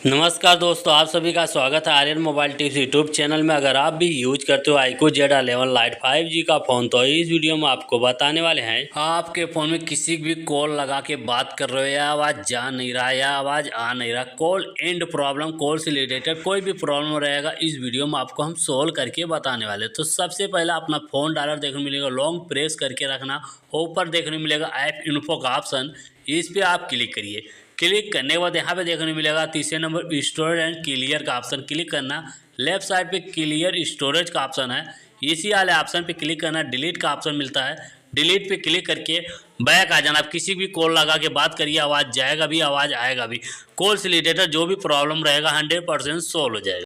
नमस्कार दोस्तों, आप सभी का स्वागत है Aryan mobile tips YouTube channel में। अगर आप भी यूज करते हो iQOO Z11 Lite 5G का फ़ोन, तो इस वीडियो में आपको बताने वाले हैं आपके फ़ोन में किसी भी कॉल लगा के बात कर रहे हो या आवाज़ जा नहीं रहा या आवाज़ आ नहीं रहा, कॉल एंड प्रॉब्लम, कॉल से रिलेटेड कोई भी प्रॉब्लम रहेगा, इस वीडियो में आपको हम सोल्व करके बताने वाले। तो सबसे पहले अपना फ़ोन डायलर देखने मिलेगा, लॉन्ग प्रेस करके रखना, ऊपर देखने मिलेगा ऐप इन्फो का ऑप्शन, इस पर आप क्लिक करिए। क्लिक करने के बाद यहाँ पे देखने मिलेगा तीसरे नंबर स्टोरेज एंड क्लियर का ऑप्शन, क्लिक करना। लेफ्ट साइड पे क्लियर स्टोरेज का ऑप्शन है, इसी वाले ऑप्शन पे क्लिक करना। डिलीट का ऑप्शन मिलता है, डिलीट पे क्लिक करके बैक आ जाना। आप किसी भी कॉल लगा के बात करिए, आवाज़ जाएगा भी आवाज़ आएगा भी, कॉल से रिलेटेड जो भी प्रॉब्लम रहेगा 100% सोल्व हो जाएगा।